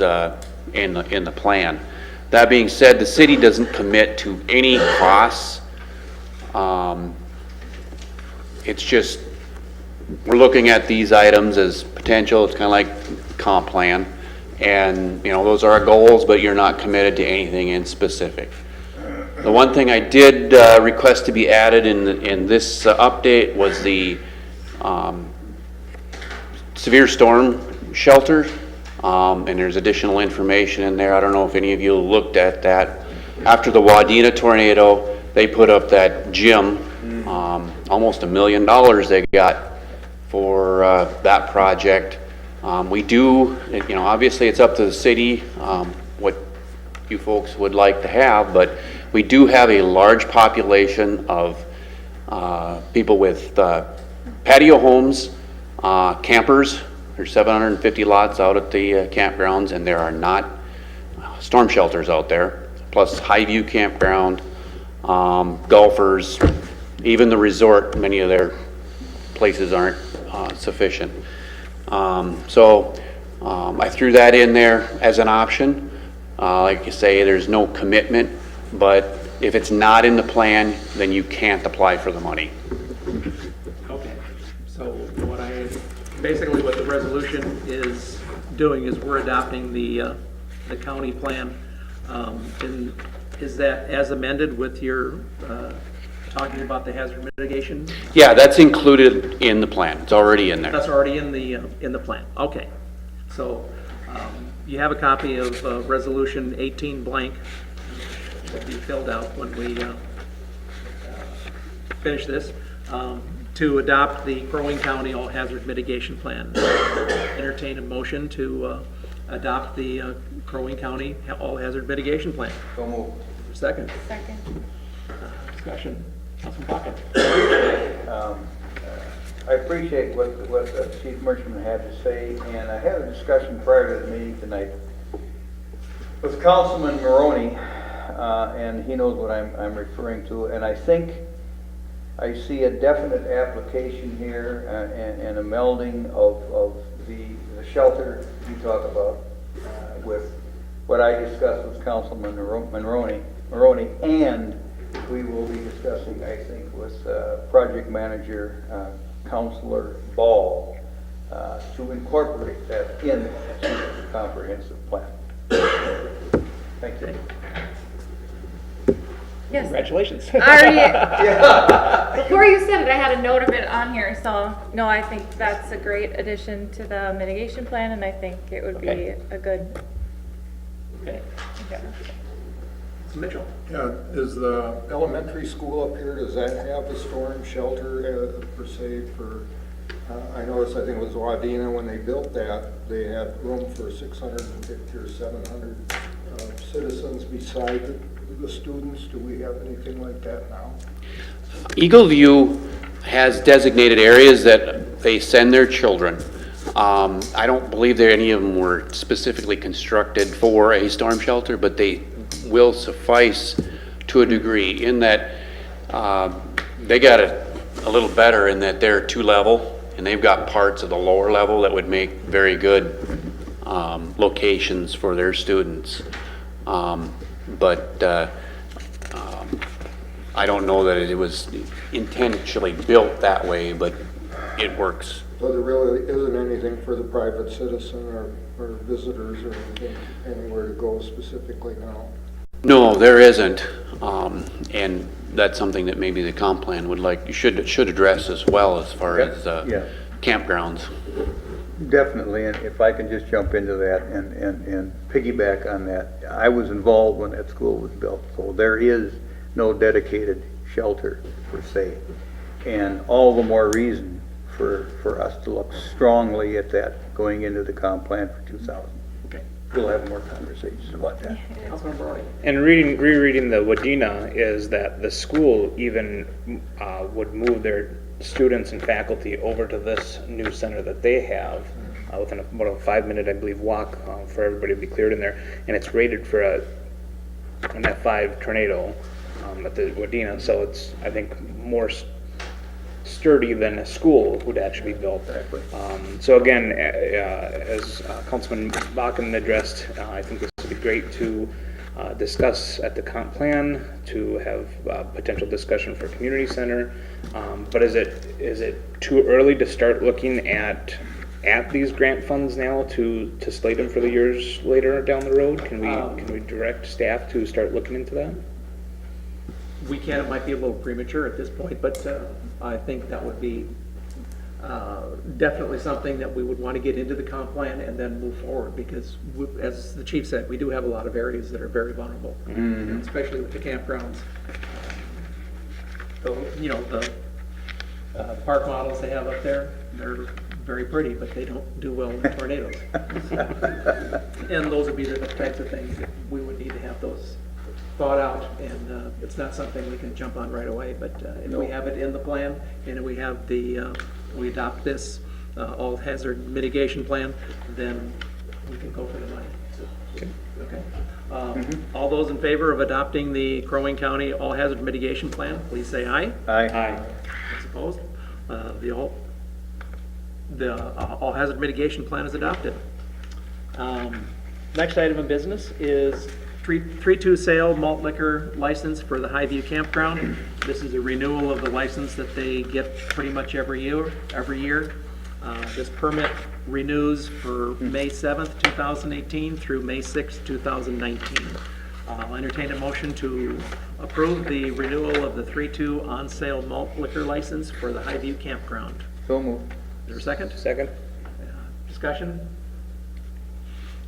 [SPEAKER 11] in the plan. That being said, the city doesn't commit to any costs. It's just, we're looking at these items as potential. It's kind of like comp plan. And, you know, those are our goals, but you're not committed to anything in specific. The one thing I did request to be added in this update was the severe storm shelter. And there's additional information in there. I don't know if any of you looked at that. After the Wadena tornado, they put up that gym. Almost $1 million they got for that project. We do, you know, obviously it's up to the city what you folks would like to have, but we do have a large population of people with patio homes, campers. There's 750 lots out at the campgrounds, and there are not storm shelters out there, plus Highview Campground, golfers, even the resort, many of their places aren't sufficient. So I threw that in there as an option. Like you say, there's no commitment, but if it's not in the plan, then you can't apply for the money.
[SPEAKER 1] Okay, so basically what the resolution is doing is we're adopting the county plan. And is that as amended with your talking about the hazard mitigation?
[SPEAKER 11] Yeah, that's included in the plan. It's already in there.
[SPEAKER 1] That's already in the plan. Okay. So you have a copy of resolution 18 blank that will be filled out when we finish this. To adopt the Crow Wing County All Hazard Mitigation Plan. Entertain a motion to adopt the Crow Wing County All Hazard Mitigation Plan.
[SPEAKER 6] So moved.
[SPEAKER 1] Second.
[SPEAKER 9] Second.
[SPEAKER 1] Discussion. Councilman Pocket.
[SPEAKER 6] I appreciate what Chief Merchman had to say, and I had a discussion prior to the meeting tonight with Councilman Maroney, and he knows what I'm referring to, and I think I see a definite application here and a melding of the shelter you talk about with what I discussed with Councilman Maroney, and we will be discussing, I think, with project manager Councilor Ball to incorporate that in the comprehensive plan. Thank you.
[SPEAKER 9] Yes.
[SPEAKER 1] Congratulations.
[SPEAKER 9] Before you said it, I had a note of it on here, so no, I think that's a great addition to the mitigation plan, and I think it would be a good.
[SPEAKER 1] Okay. Mitchell.
[SPEAKER 8] Yeah, is the elementary school up here, does that have a storm shelter per se for, I noticed, I think it was Wadena, when they built that, they had room for 650 or 700 citizens beside the students. Do we have anything like that now?
[SPEAKER 11] Eagle View has designated areas that they send their children. I don't believe that any of them were specifically constructed for a storm shelter, but they will suffice to a degree in that they got it a little better in that they're 2-level, and they've got parts of the lower level that would make very good locations for their students. But I don't know that it was intentionally built that way, but it works.
[SPEAKER 8] So there really isn't anything for the private citizen or visitors or anything, anywhere to go specifically now?
[SPEAKER 11] No, there isn't, and that's something that maybe the comp plan would like, should address as well as far as campgrounds.
[SPEAKER 6] Definitely, and if I can just jump into that and piggyback on that, I was involved when that school was built, so there is no dedicated shelter per se, and all the more reason for us to look strongly at that going into the comp plan for 2000.
[SPEAKER 1] Okay.
[SPEAKER 6] We'll have more conversations about that.
[SPEAKER 1] Councilman Brody.
[SPEAKER 2] And rereading the Wadena is that the school even would move their students and faculty over to this new center that they have within about a 5-minute, I believe, walk for everybody to be cleared in there. And it's rated for an F5 tornado at the Wadena, so it's, I think, more sturdy than a school would actually be built. So again, as Councilman Bakken addressed, I think this would be great to discuss at the comp plan, to have potential discussion for community center. But is it too early to start looking at these grant funds now to slate them for the years later down the road? Can we direct staff to start looking into that?
[SPEAKER 1] We can, it might be a little premature at this point, but I think that would be definitely something that we would want to get into the comp plan and then move forward, because as the chief said, we do have a lot of areas that are very vulnerable, and especially with the campgrounds. So, the park models they have up there, they're very pretty, but they don't do well in tornadoes. And those would be the types of things that we would need to have those thought out, and it's not something we can jump on right away, but if we have it in the plan, and we have we adopt this all hazard mitigation plan, then we can go for the money. Okay. All those in favor of adopting the Crow Wing County all hazard mitigation plan, please say aye.
[SPEAKER 6] Aye.
[SPEAKER 1] Those opposed? The all hazard mitigation plan is adopted. Next item of business is 3-2 sale malt liquor license for the Highview Campground. This is a renewal of the license that they get pretty much every year. This permit renews for May 7th, 2018 through May 6th, 2019. I'll entertain a motion to approve the renewal of the 3-2 on-sale malt liquor license for the Highview Campground.
[SPEAKER 6] So moved.
[SPEAKER 1] Is there a second?
[SPEAKER 2] Second.
[SPEAKER 1] Discussion?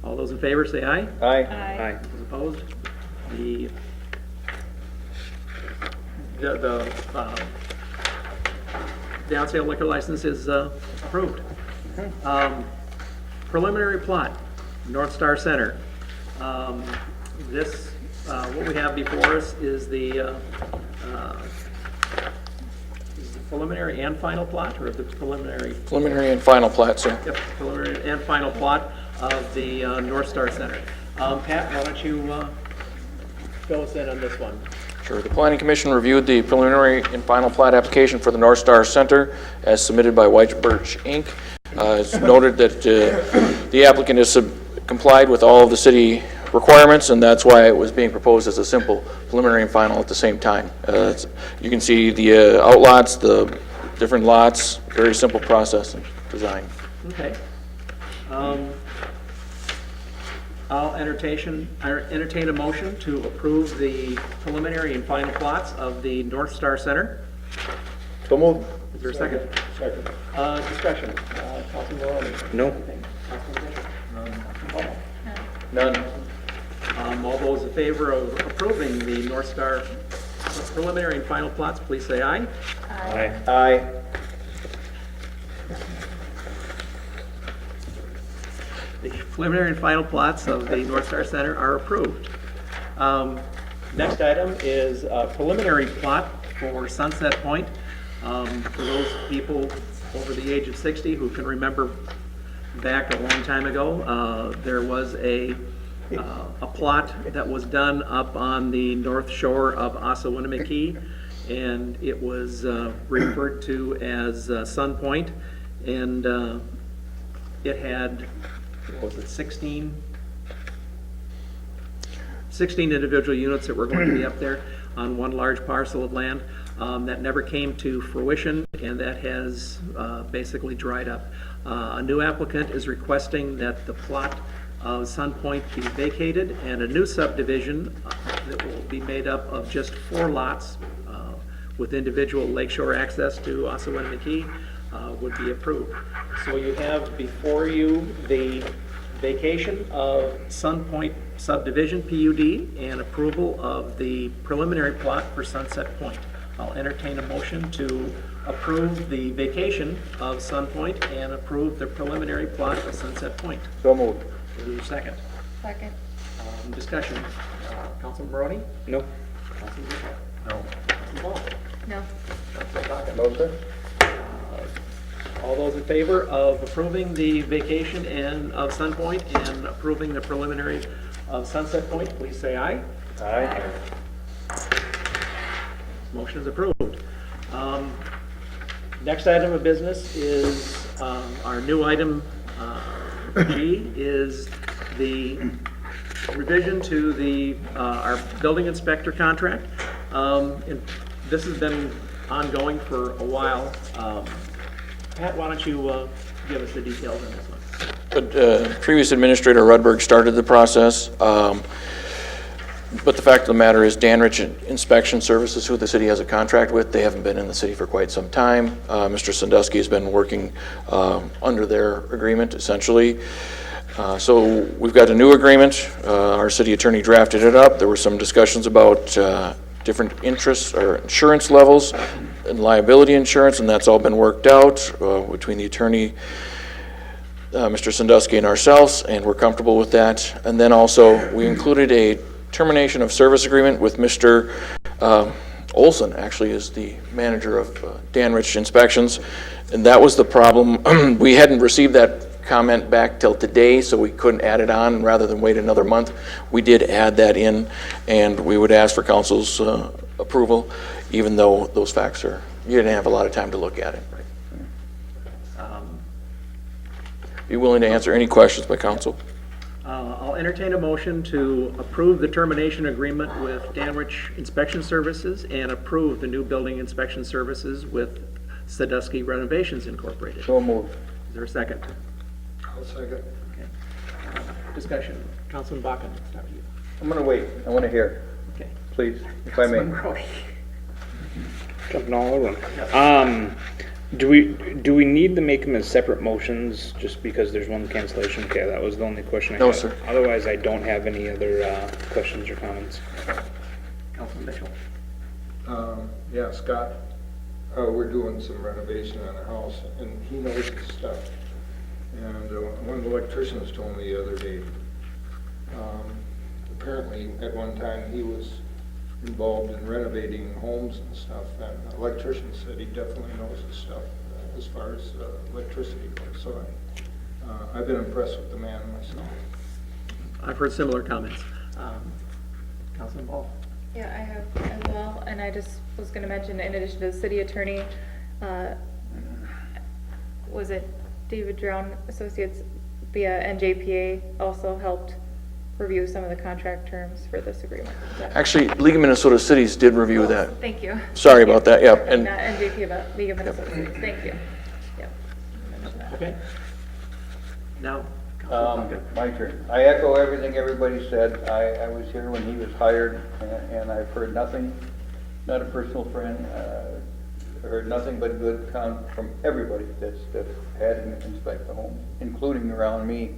[SPEAKER 1] All those in favor say aye.
[SPEAKER 6] Aye.
[SPEAKER 2] Aye.
[SPEAKER 1] Those opposed? The on-sale liquor license is approved. Preliminary plot, North Star Center. What we have before us is the preliminary and final plot, or the preliminary?
[SPEAKER 3] Preliminary and final plat, sir.
[SPEAKER 1] Yep, preliminary and final plot of the North Star Center. Pat, why don't you fill us in on this one?
[SPEAKER 3] Sure. The Planning Commission reviewed the preliminary and final plat application for the North Star Center as submitted by White Birch, Inc. It's noted that the applicant has complied with all of the city requirements, and that's why it was being proposed as a simple preliminary and final at the same time. You can see the outlots, the different lots, very simple process and design.
[SPEAKER 1] Okay. I'll entertain a motion to approve the preliminary and final plots of the North Star Center.
[SPEAKER 6] So moved.
[SPEAKER 1] Is there a second?
[SPEAKER 8] Second.
[SPEAKER 1] Discussion. Councilman Maloney?
[SPEAKER 2] No.
[SPEAKER 1] Councilman Bishop? Councilman
[SPEAKER 6] None.
[SPEAKER 1] Paul? All those in favor of approving the North Star preliminary and final plots, please say aye.
[SPEAKER 2] Aye.
[SPEAKER 6] Aye.
[SPEAKER 1] The preliminary and final plots of the North Star Center are approved. Next item is a preliminary plot for Sunset Point. For those people over the age of 60 who can remember back a long time ago, there was a plot that was done up on the north shore of Ossawinamakee, and it was referred to as Sun Point, and it had, what was it, 16 individual units that were going to be up there on one large parcel of land. That never came to fruition, and that has basically dried up. A new applicant is requesting that the plot of Sun Point be vacated, and a new subdivision that will be made up of just 4 lots with individual lakeshore access to Ossawinamakee would be approved. So you have before you the vacation of Sun Point subdivision, PUD, and approval of the preliminary plot for Sunset Point. I'll entertain a motion to approve the vacation of Sun Point and approve the preliminary plot of Sunset Point.
[SPEAKER 6] So moved.
[SPEAKER 1] Is there a second?
[SPEAKER 9] Second.
[SPEAKER 1] Discussion. Councilman Maroney?
[SPEAKER 2] No.
[SPEAKER 1] Councilman Bishop? No. Councilman Ball?
[SPEAKER 9] No.
[SPEAKER 1] Councilman Bakken?
[SPEAKER 6] No, sir.
[SPEAKER 1] All those in favor of approving the vacation of Sun Point and approving the preliminary of Sunset Point, please say aye.
[SPEAKER 6] Aye.
[SPEAKER 1] Motion is approved. Next item of business is our new item G is the revision to the our building inspector contract. And this has been ongoing for a while. Pat, why don't you give us the details on this one?
[SPEAKER 3] Previous Administrator Rudberg started the process, but the fact of the matter is Danrich Inspection Services, who the city has a contract with, they haven't been in the city for quite some time. Mr. Sandusky has been working under their agreement, essentially. So we've got a new agreement. Our city attorney drafted it up. There were some discussions about different interests or insurance levels and liability insurance, and that's all been worked out between the attorney, Mr. Sandusky, and ourselves, and we're comfortable with that. And then also we included a termination of service agreement with Mr. Olson, actually is the manager of Danrich Inspections, and that was the problem. We hadn't received that comment back till today, so we couldn't add it on. Rather than wait another month, we did add that in, and we would ask for council's approval, even though those facts are, you didn't have a lot of time to look at it. Be willing to answer any questions by council.
[SPEAKER 1] I'll entertain a motion to approve the termination agreement with Danrich Inspection Services and approve the new building inspection services with Sandusky Renovations Incorporated.
[SPEAKER 6] So moved.
[SPEAKER 1] Is there a second?
[SPEAKER 8] I'll second.
[SPEAKER 1] Okay. Discussion. Councilman Bakken, start with you.
[SPEAKER 6] I'm gonna wait. I wanna hear,
[SPEAKER 1] Okay.
[SPEAKER 6] please, if I may.
[SPEAKER 1] Councilman Brody.
[SPEAKER 2] Jumping all over them. Do we need to make them as separate motions just because there's one cancellation? Okay, that was the only question I had.
[SPEAKER 3] No, sir.
[SPEAKER 2] Otherwise, I don't have any other questions or comments.
[SPEAKER 1] Councilman Mitchell.
[SPEAKER 8] Yeah, Scott, we're doing some renovation on a house, and he knows his stuff. And one of the electricians told me the other day, apparently at one time he was involved in renovating homes and stuff, and the electrician said he definitely knows his stuff as far as electricity goes. So I've been impressed with the man myself.
[SPEAKER 1] I've heard similar comments. Councilman Ball.
[SPEAKER 9] Yeah, I have as well, and I just was gonna mention, in addition to the city attorney, was it David Drown Associates via NJPA also helped review some of the contract terms for this agreement.
[SPEAKER 3] Actually, League of Minnesota Cities did review that.
[SPEAKER 9] Thank you.
[SPEAKER 3] Sorry about that, yep. And
[SPEAKER 9] Not NJPA, but League of Minnesota Cities, thank you. Yep.
[SPEAKER 1] Okay. Now, Councilman Bakken.
[SPEAKER 6] My turn. I echo everything everybody said. I was here when he was hired, and I've heard nothing, not a personal friend, heard nothing but good from everybody that's had him inspect the homes, including around me.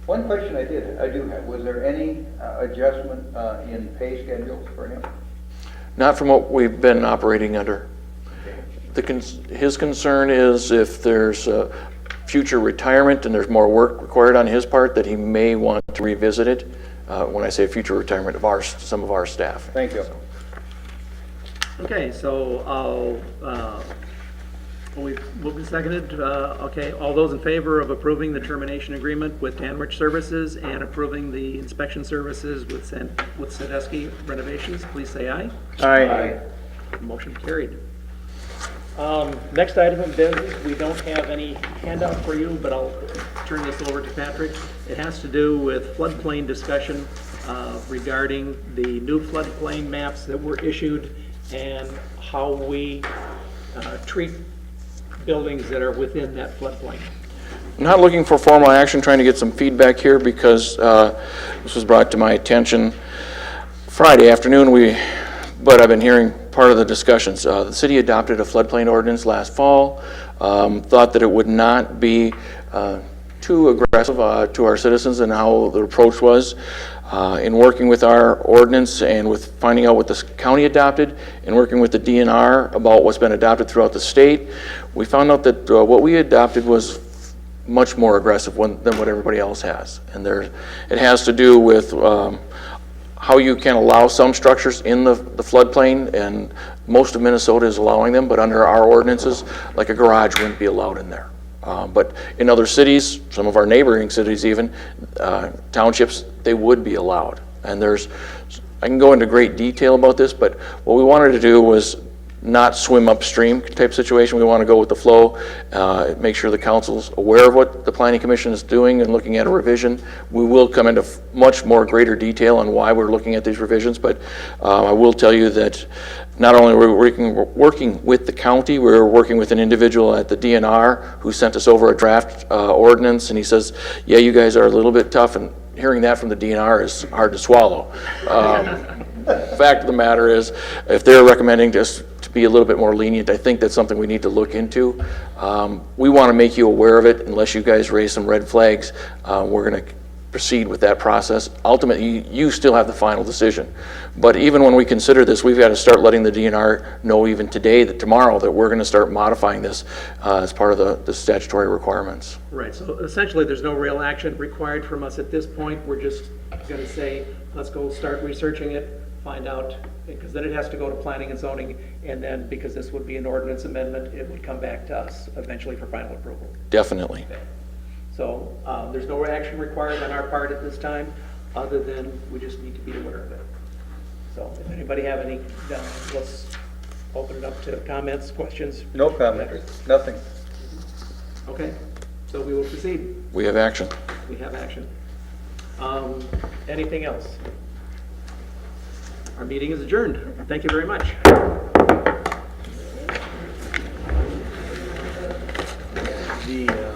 [SPEAKER 6] One question I do have, was there any adjustment in pay schedules for him?
[SPEAKER 3] not from what we've been operating under. His concern is if there's a future retirement and there's more work required on his part, that he may want to revisit it. When I say future retirement of some of our staff.
[SPEAKER 6] Thank you.
[SPEAKER 1] Okay, so we've moved and seconded. Okay, all those in favor of approving the termination agreement with Danrich Services and approving the inspection services with Sandusky Renovations, please say aye.
[SPEAKER 6] Aye.
[SPEAKER 1] Motion carried. Next item of business, we don't have any handout for you, but I'll turn this over to Patrick. It has to do with floodplain discussion regarding the new floodplain maps that were issued and how we treat buildings that are within that floodplain.
[SPEAKER 3] I'm not looking for formal action, trying to get some feedback here because this was brought to my attention Friday afternoon. But I've been hearing part of the discussions. The city adopted a floodplain ordinance last fall, thought that it would not be too aggressive to our citizens and how the approach was. In working with our ordinance and with finding out what the county adopted and working with the DNR about what's been adopted throughout the state, we found out that what we adopted was much more aggressive than what everybody else has. And it has to do with how you can allow some structures in the floodplain, and most of Minnesota is allowing them, but under our ordinances, like a garage wouldn't be allowed in there. But in other cities, some of our neighboring cities even, townships, they would be allowed. And I can go into great detail about this, but what we wanted to do was not swim upstream type situation. We want to go with the flow, make sure the council's aware of what the planning commission is doing and looking at a revision. We will come into much more greater detail on why we're looking at these revisions, but I will tell you that not only are we working with the county, we're working with an individual at the DNR who sent us over a draft ordinance, and he says, yeah, you guys are a little bit tough, and hearing that from the DNR is hard to swallow. Fact of the matter is, if they're recommending just to be a little bit more lenient, I think that's something we need to look into. We want to make you aware of it. Unless you guys raise some red flags, we're going to proceed with that process. Ultimately, you still have the final decision. But even when we consider this, we've got to start letting the DNR know even today, that tomorrow, that we're going to start modifying this as part of the statutory requirements.
[SPEAKER 1] Right, so essentially, there's no real action required from us at this point. We're just going to say, let's go start researching it, find out, because then it has to go to planning and zoning, and then, because this would be an ordinance amendment, it would come back to us eventually for final approval.
[SPEAKER 3] Definitely.
[SPEAKER 1] So there's no action required on our part at this time, other than we just need to be aware of it. So if anybody have any, let's open it up to comments, questions.
[SPEAKER 6] No comments, nothing.
[SPEAKER 1] Okay, so we will proceed.
[SPEAKER 3] We have action.
[SPEAKER 1] We have action. Anything else? Our meeting is adjourned. Thank you very much. The